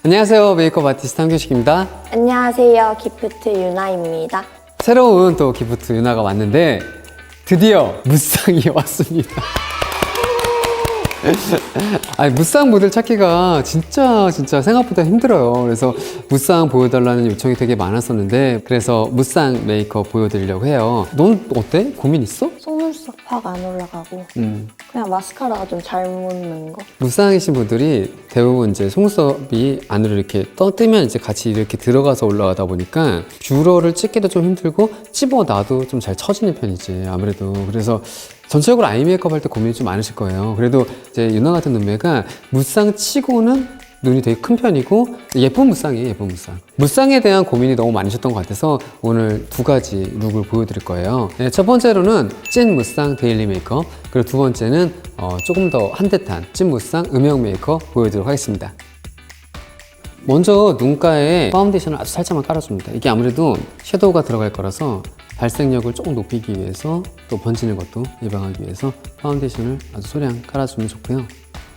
안녕하세요. 메이크업 아티스트 한규식입니다. 안녕하세요. 기프트 유나입니다. 새로운 또 기프트 유나가 왔는데 드디어 무쌍이 왔습니다. 아니, 무쌍 모델 찾기가 진짜 생각보다 힘들어요. 그래서 무쌍 보여달라는 요청이 되게 많았었는데 그래서 무쌍 메이크업 보여드리려고 해요. 넌 어때? 고민 있어? 속눈썹 확 안 올라가고 그냥 마스카라가 좀 잘 묻는 거. 무쌍이신 분들이 대부분 이제 속눈썹이 안으로 이렇게 뜨면 이제 같이 이렇게 들어가서 올라가다 보니까 뷰러를 찍기도 좀 힘들고 찝어놔도 좀 잘 처지는 편이지 아무래도. 그래서 전체적으로 아이 메이크업 할 때 고민이 좀 많으실 거예요. 그래도 이제 유나 같은 눈매가 무쌍 치고는 눈이 되게 큰 편이고 예쁜 무쌍이에요. 예쁜 무쌍. 무쌍에 대한 고민이 너무 많으셨던 것 같아서 오늘 두 가지 룩을 보여드릴 거예요. 네, 첫 번째로는 찐 무쌍 데일리 메이크업, 그리고 두 번째는 조금 더 한듯한 찐 무쌍 음영 메이크업 보여드리도록 하겠습니다. 먼저 눈가에 파운데이션을 아주 살짝만 깔아줍니다. 이게 아무래도 섀도우가 들어갈 거라서 발색력을 조금 높이기 위해서 또 번지는 것도 예방하기 위해서 파운데이션을 아주 소량 깔아주면 좋고요.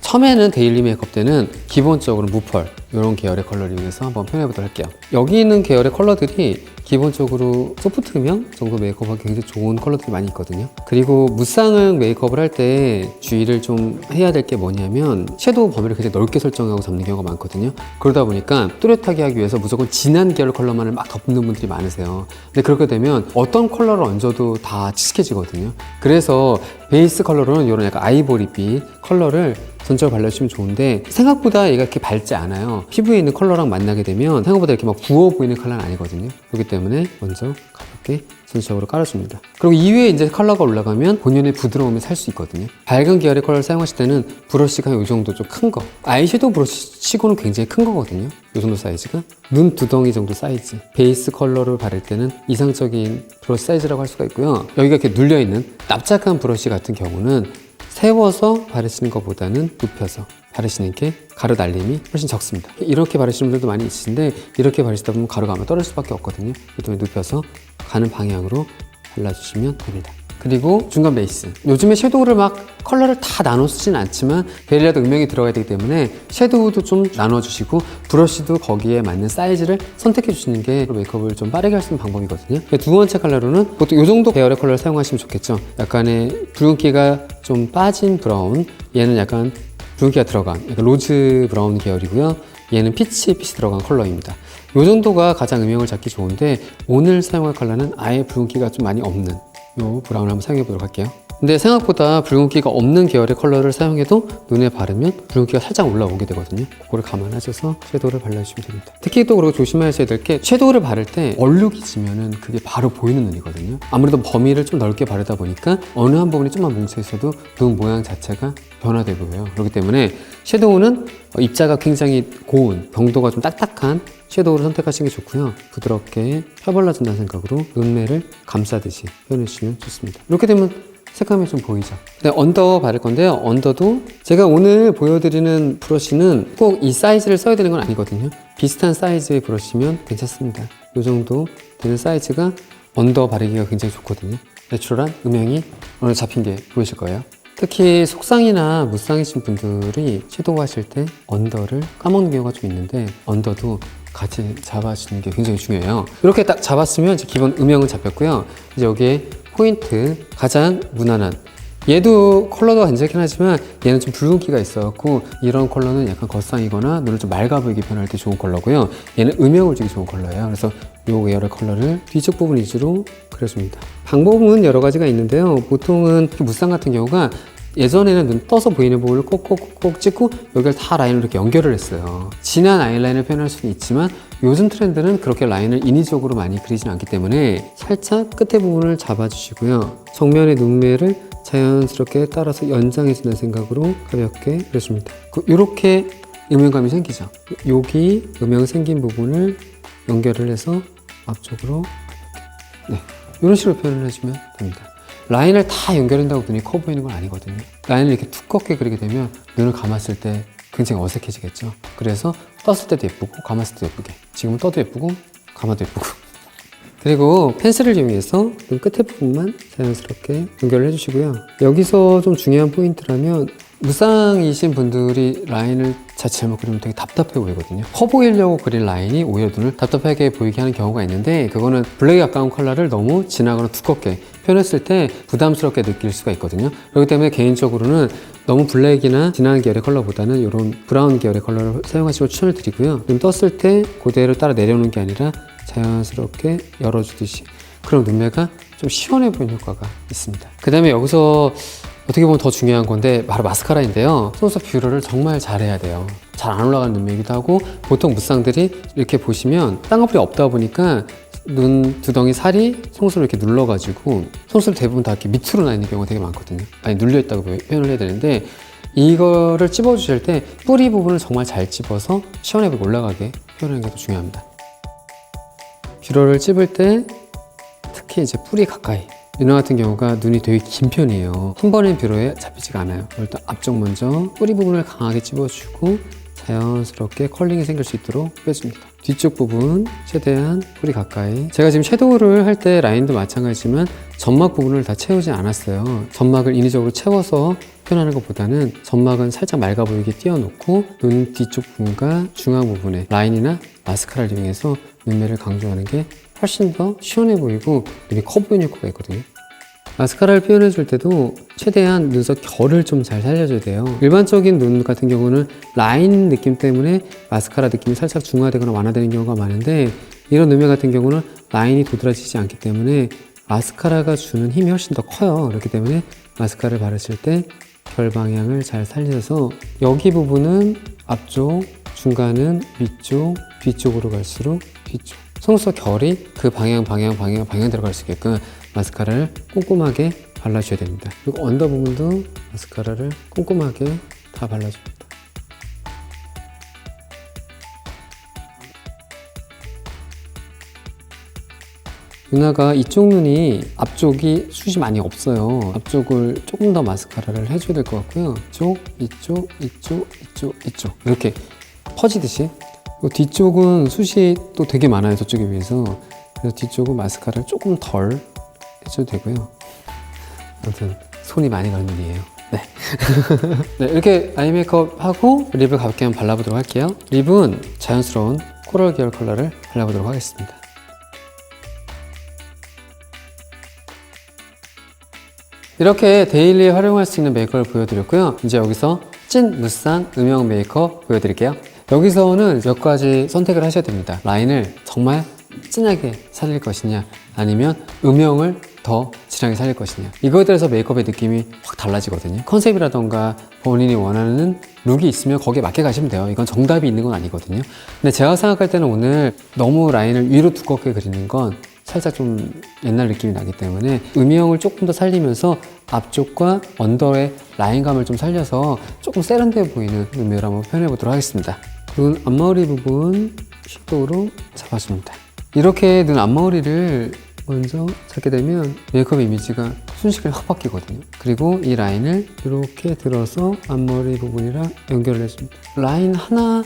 처음에는 데일리 메이크업 때는 기본적으로 무펄 이런 계열의 컬러를 이용해서 한번 표현해보도록 할게요. 여기 있는 계열의 컬러들이 기본적으로 소프트 음영 정도 메이크업하기 굉장히 좋은 컬러들이 많이 있거든요. 그리고 무쌍 메이크업을 할 때 주의를 좀 해야 될 게 뭐냐면 섀도우 범위를 굉장히 넓게 설정하고 잡는 경우가 많거든요. 그러다 보니까 뚜렷하게 하기 위해서 무조건 진한 계열 컬러만을 막 덮는 분들이 많으세요. 근데 그렇게 되면 어떤 컬러를 얹어도 다 칙칙해지거든요. 그래서 베이스 컬러로는 이런 약간 아이보리빛 컬러를 전체로 발라주시면 좋은데 생각보다 얘가 이렇게 밝지 않아요. 피부에 있는 컬러랑 만나게 되면 생각보다 이렇게 막 부어 보이는 컬러는 아니거든요. 그렇기 때문에 먼저 가볍게 전체적으로 깔아줍니다. 그리고 이후에 이제 컬러가 올라가면 본연의 부드러움이 살 수 있거든요. 밝은 계열의 컬러를 사용하실 때는 브러쉬가 이 정도 좀 큰 거, 아이섀도우 브러쉬 치고는 굉장히 큰 거거든요. 이 정도 사이즈가 눈 두덩이 정도 사이즈. 베이스 컬러를 바를 때는 이상적인 브러쉬 사이즈라고 할 수가 있고요. 여기가 이렇게 눌려있는 납작한 브러쉬 같은 경우는 세워서 바르시는 것보다는 눕혀서 바르시는 게 가루 날림이 훨씬 적습니다. 이렇게 바르시는 분들도 많이 있으신데 이렇게 바르시다 보면 가루가 아마 떨어질 수밖에 없거든요. 그렇기 때문에 눕혀서 가는 방향으로 발라주시면 됩니다. 그리고 중간 베이스. 요즘에 섀도우를 막 컬러를 다 나눠 쓰진 않지만 베일이라도 음영이 들어가야 되기 때문에 섀도우도 좀 나눠주시고 브러쉬도 거기에 맞는 사이즈를 선택해 주시는 게 메이크업을 좀 빠르게 할 수 있는 방법이거든요. 두 번째 컬러로는 보통 이 정도 계열의 컬러를 사용하시면 좋겠죠. 약간의 붉은기가 좀 빠진 브라운, 얘는 약간 붉은기가 들어간 약간 로즈 브라운 계열이고요. 얘는 빛이 들어간 컬러입니다. 이 정도가 가장 음영을 잡기 좋은데 오늘 사용할 컬러는 아예 붉은기가 좀 많이 없는 요 브라운을 한번 사용해 보도록 할게요. 근데 생각보다 붉은기가 없는 계열의 컬러를 사용해도 눈에 바르면 붉은기가 살짝 올라오게 되거든요. 그거를 감안하셔서 섀도우를 발라주시면 됩니다. 특히 또 그리고 조심하셔야 될 게 섀도우를 바를 때 얼룩이 지면은 그게 바로 보이는 눈이거든요. 아무래도 범위를 좀 넓게 바르다 보니까 어느 한 부분이 좀만 뭉쳐 있어도 눈 모양 자체가 변화돼 보여요. 그렇기 때문에 섀도우는 입자가 굉장히 고운, 병도가 좀 딱딱한 섀도우를 선택하시는 게 좋고요. 부드럽게 펴발라준다는 생각으로 눈매를 감싸듯이 표현해주시면 좋습니다. 이렇게 되면 색감이 좀 보이죠. 네, 언더 바를 건데요. 언더도 제가 오늘 보여드리는 브러쉬는 꼭 이 사이즈를 써야 되는 건 아니거든요. 비슷한 사이즈의 브러쉬면 괜찮습니다. 이 정도 되는 사이즈가 언더 바르기가 굉장히 좋거든요. 내추럴한 음영이 오늘 잡힌 게 보이실 거예요. 특히 속쌍이나 무쌍이신 분들이 섀도우 하실 때 언더를 까먹는 경우가 좀 있는데 언더도 같이 잡아주는 게 굉장히 중요해요. 이렇게 딱 잡았으면 이제 기본 음영은 잡혔고요. 이제 여기에 포인트, 가장 무난한, 얘도 컬러가 괜찮긴 하지만 얘는 좀 붉은기가 있어갖고 이런 컬러는 약간 겉쌍이거나 눈을 좀 맑아 보이게 표현할 때 좋은 컬러고요. 얘는 음영을 주기 좋은 컬러예요. 그래서 요 계열의 컬러를 뒤쪽 부분 위주로 그려줍니다. 방법은 여러 가지가 있는데요. 보통은 무쌍 같은 경우가 예전에는 눈 떠서 보이는 부분을 꼭꼭꼭 찍고 여기를 다 라인으로 이렇게 연결을 했어요. 진한 아이라인을 표현할 수는 있지만 요즘 트렌드는 그렇게 라인을 인위적으로 많이 그리지는 않기 때문에 살짝 끝에 부분을 잡아주시고요. 정면의 눈매를 자연스럽게 따라서 연장해준다는 생각으로 가볍게 그려줍니다. 이렇게 음영감이 생기죠. 여기 음영 생긴 부분을 연결을 해서 앞쪽으로 가볍게. 네, 이런 식으로 표현을 해주면 됩니다. 라인을 다 연결한다고 눈이 커 보이는 건 아니거든요. 라인을 이렇게 두껍게 그리게 되면 눈을 감았을 때 굉장히 어색해지겠죠. 그래서 떴을 때도 예쁘고 감았을 때도 예쁘게. 지금은 떠도 예쁘고 감아도 예쁘고. 그리고 펜슬을 이용해서 눈 끝에 부분만 자연스럽게 연결을 해주시고요. 여기서 좀 중요한 포인트라면 무쌍이신 분들이 라인을 자칫 잘못 그리면 되게 답답해 보이거든요. 커 보이려고 그린 라인이 오히려 눈을 답답하게 보이게 하는 경우가 있는데, 그거는 블랙에 가까운 컬러를 너무 진하거나 두껍게 표현했을 때 부담스럽게 느낄 수가 있거든요. 그렇기 때문에 개인적으로는 너무 블랙이나 진한 계열의 컬러보다는 이런 브라운 계열의 컬러를 사용하시고 추천을 드리고요. 눈 떴을 때 그대로 따라 내려오는 게 아니라 자연스럽게 열어주듯이, 그럼 눈매가 좀 시원해 보이는 효과가 있습니다. 그 다음에 여기서 어떻게 보면 더 중요한 건데 바로 마스카라인데요. 속눈썹 뷰러를 정말 잘해야 돼요. 잘 안 올라가는 눈매이기도 하고, 보통 무쌍들이 이렇게 보시면 쌍꺼풀이 없다 보니까 눈 두덩이 살이 속눈썹을 이렇게 눌러가지고 속눈썹 대부분 다 이렇게 밑으로 나 있는 경우가 되게 많거든요. 아니, 눌려있다고 표현을 해야 되는데, 이거를 찝어주실 때 뿌리 부분을 정말 잘 찝어서 시원하게 올라가게 표현하는 게 더 중요합니다. 뷰러를 찝을 때 특히 이제 뿌리 가까이, 누나 같은 경우가 눈이 되게 긴 편이에요. 한 번에 뷰러에 잡히지가 않아요. 일단 앞쪽 먼저 뿌리 부분을 강하게 찝어주고 자연스럽게 컬링이 생길 수 있도록 빼줍니다. 뒤쪽 부분 최대한 뿌리 가까이. 제가 지금 섀도우를 할 때 라인도 마찬가지지만 점막 부분을 다 채우지 않았어요. 점막을 인위적으로 채워서 표현하는 것보다는 점막은 살짝 맑아 보이게 띄워놓고 눈 뒤쪽 부분과 중앙 부분에 라인이나 마스카라를 이용해서 눈매를 강조하는 게 훨씬 더 시원해 보이고 눈이 커 보이는 효과가 있거든요. 마스카라를 표현해 줄 때도 최대한 눈썹 결을 좀 잘 살려줘야 돼요. 일반적인 눈 같은 경우는 라인 느낌 때문에 마스카라 느낌이 살짝 중화되거나 완화되는 경우가 많은데, 이런 눈매 같은 경우는 라인이 도드라지지 않기 때문에 마스카라가 주는 힘이 훨씬 더 커요. 그렇기 때문에 마스카라를 바르실 때 결 방향을 잘 살려서 여기 부분은 앞쪽, 중간은 위쪽, 뒤쪽으로 갈수록 뒤쪽, 속눈썹 결이 그 방향 들어갈 수 있게끔 마스카라를 꼼꼼하게 발라줘야 됩니다. 그리고 언더 부분도 마스카라를 꼼꼼하게 다 발라줍니다. 누나가 이쪽 눈이 앞쪽이 숱이 많이 없어요. 앞쪽을 조금 더 마스카라를 해줘야 될 것 같고요. 이쪽 이렇게 퍼지듯이. 그리고 뒤쪽은 숱이 또 되게 많아요, 저쪽에 비해서. 그래서 뒤쪽은 마스카라를 조금 덜 해줘도 되고요. 아무튼 손이 많이 가는 눈이에요. 네. 네, 이렇게 아이 메이크업 하고 립을 가볍게 한번 발라보도록 할게요. 립은 자연스러운 코랄 계열 컬러를 발라보도록 하겠습니다. 이렇게 데일리에 활용할 수 있는 메이크업을 보여드렸고요. 이제 여기서 찐 무쌍 음영 메이크업 보여드릴게요. 여기서는 몇 가지 선택을 하셔야 됩니다. 라인을 정말 진하게 살릴 것이냐, 아니면 음영을 더 진하게 살릴 것이냐, 이거에 따라서 메이크업의 느낌이 확 달라지거든요. 컨셉이라던가 본인이 원하는 룩이 있으면 거기에 맞게 가시면 돼요. 이건 정답이 있는 건 아니거든요. 근데 제가 생각할 때는 오늘 너무 라인을 위로 두껍게 그리는 건 살짝 좀 옛날 느낌이 나기 때문에 음영을 조금 더 살리면서 앞쪽과 언더의 라인감을 좀 살려서 조금 세련돼 보이는 눈매를 한번 표현해 보도록 하겠습니다. 눈 앞머리 부분 섀도우로 잡아줍니다. 이렇게 눈 앞머리를 먼저 잡게 되면 메이크업 이미지가 순식간에 확 바뀌거든요. 그리고 이 라인을 이렇게 들어서 앞머리 부분이랑 연결을 해줍니다. 라인 하나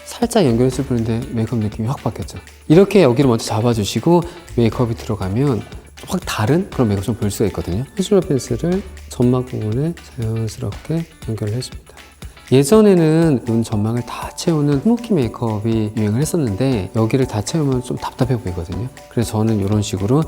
살짝 연결했을 뿐인데 메이크업 느낌이 확 바뀌었죠. 이렇게 여기를 먼저 잡아주시고 메이크업이 들어가면 확 다른 그런 메이크업 좀 볼 수가 있거든요. 컨실러 펜슬을 점막 부분에 자연스럽게 연결을 해줍니다. 예전에는 눈 점막을 다 채우는 스모키 메이크업이 유행을 했었는데, 여기를 다 채우면 좀 답답해 보이거든요. 그래서 저는 이런 식으로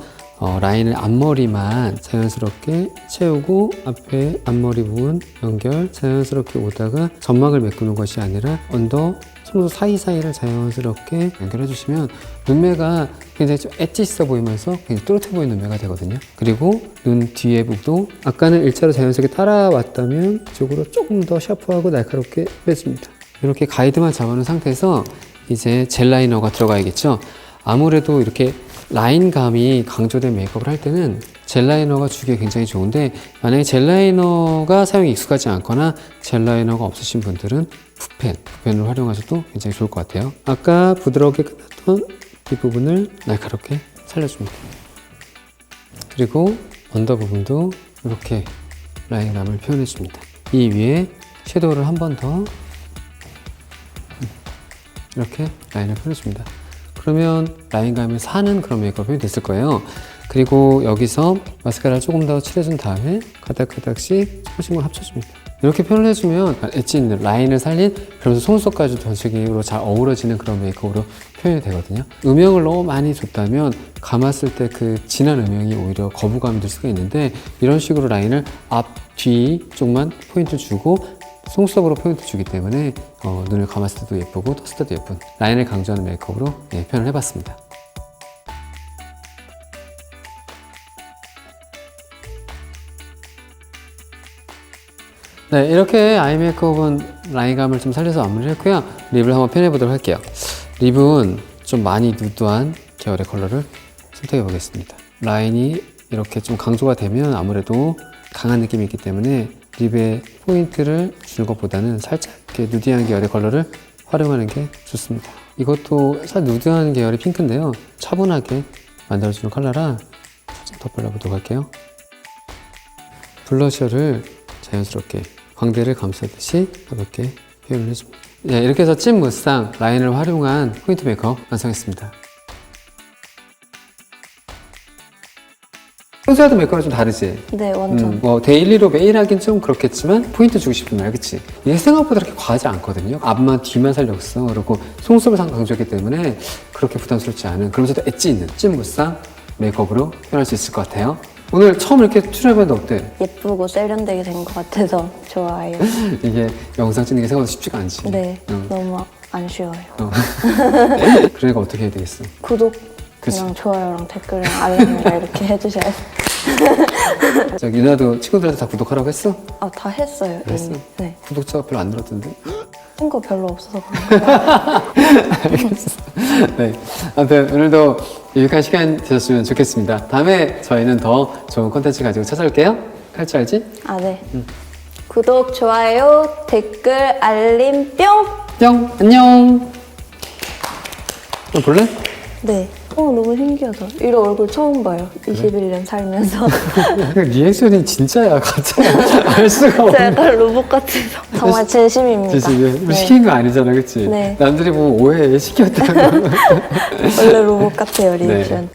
라인을 앞머리만 자연스럽게 채우고 앞에 앞머리 부분 연결 자연스럽게 오다가 점막을 메꾸는 것이 아니라 언더 속눈썹 사이사이를 자연스럽게 연결해 주시면 눈매가 굉장히 좀 엣지 있어 보이면서 굉장히 또렷해 보이는 눈매가 되거든요. 그리고 눈 뒤에 부분도 아까는 일자로 자연스럽게 따라왔다면 이쪽으로 조금 더 샤프하고 날카롭게 빼줍니다. 이렇게 가이드만 잡아놓은 상태에서 이제 젤 라이너가 들어가야겠죠. 아무래도 이렇게 라인감이 강조된 메이크업을 할 때는 젤 라이너가 주기에 굉장히 좋은데, 만약에 젤 라이너가 사용이 익숙하지 않거나 젤 라이너가 없으신 분들은 붓펜을 활용하셔도 굉장히 좋을 것 같아요. 아까 부드럽게 끝났던 이 부분을 날카롭게 살려줍니다. 그리고 언더 부분도 이렇게 라인감을 표현해 줍니다. 이 위에 섀도우를 한 번 더 이렇게 라인을 표현해 줍니다. 그러면 라인감이 사는 그런 메이크업이 됐을 거예요. 그리고 여기서 마스카라를 조금 더 칠해준 다음에 가닥가닥씩 조금씩만 합쳐줍니다. 이렇게 표현을 해주면 엣지 있는 라인을 살린, 그러면서 속눈썹까지 전체적으로 잘 어우러지는 그런 메이크업으로 표현이 되거든요. 음영을 너무 많이 줬다면 감았을 때 그 진한 음영이 오히려 거부감이 들 수가 있는데, 이런 식으로 라인을 앞, 뒤 쪽만 포인트 주고 속눈썹으로 포인트 주기 때문에 눈을 감았을 때도 예쁘고 떴을 때도 예쁜 라인을 강조하는 메이크업으로 표현을 해봤습니다. 네, 이렇게 아이 메이크업은 라인감을 좀 살려서 마무리를 했고요. 립을 한번 표현해 보도록 할게요. 립은 좀 많이 누드한 계열의 컬러를 선택해 보겠습니다. 라인이 이렇게 좀 강조가 되면 아무래도 강한 느낌이 있기 때문에 립에 포인트를 주는 것보다는 살짝 이렇게 누디한 계열의 컬러를 활용하는 게 좋습니다. 이것도 살짝 누드한 계열의 핑크인데요. 차분하게 만들어주는 컬러라 살짝 더 발라보도록 할게요. 블러셔를 자연스럽게 광대를 감싸듯이 가볍게 표현을 해줍니다. 네, 이렇게 해서 찐 무쌍 라인을 활용한 포인트 메이크업 완성했습니다. 평소에 하던 메이크업은 좀 다르지? 네, 완전. 뭐 데일리로 매일 하긴 좀 그렇겠지만 포인트 주고 싶은 말, 그치? 이게 생각보다 그렇게 과하지 않거든요. 앞만 뒤만 살렸어. 그리고 속눈썹을 상 강조했기 때문에 그렇게 부담스럽지 않은, 그러면서도 엣지 있는 찐 무쌍 메이크업으로 표현할 수 있을 것 같아요. 오늘 처음 이렇게 출연해봤는데 어때? 예쁘고 세련되게 된 것 같아서 좋아요. 이게 영상 찍는 게 생각보다 쉽지가 않지. 네, 너무 안 쉬워요. 그러니까 어떻게 해야 되겠어? 구독이랑 좋아요랑 댓글이랑 알람이랑 이렇게 해주셔야 돼요. 저기 유나도 친구들한테 다 구독하라고 했어? 아, 다 했어요. 했어? 이미. 네. 구독자가 별로 안 늘었던데? 친구 별로 없어서 그런가. 알겠어. 네. 아무튼 오늘도 유익한 시간 되셨으면 좋겠습니다. 다음에 저희는 더 좋은 콘텐츠 가지고 찾아올게요. 할 줄 알지? 아, 네. 구독, 좋아요, 댓글, 알림, 뿅! 뿅! 안녕! 너 볼래? 네. 너무 신기하다. 이런 얼굴 처음 봐요. 21년 살면서. 리액션이 진짜야, 가짜야. 알 수가 진짜 없네. 약간 로봇 같아서. 정말 진심입니다. 진심이야. 네. 시킨 거 아니잖아, 그치? 네. 남들이 보면 오해해, 시켰다고. 원래 로봇 같아요, 리액션. 네.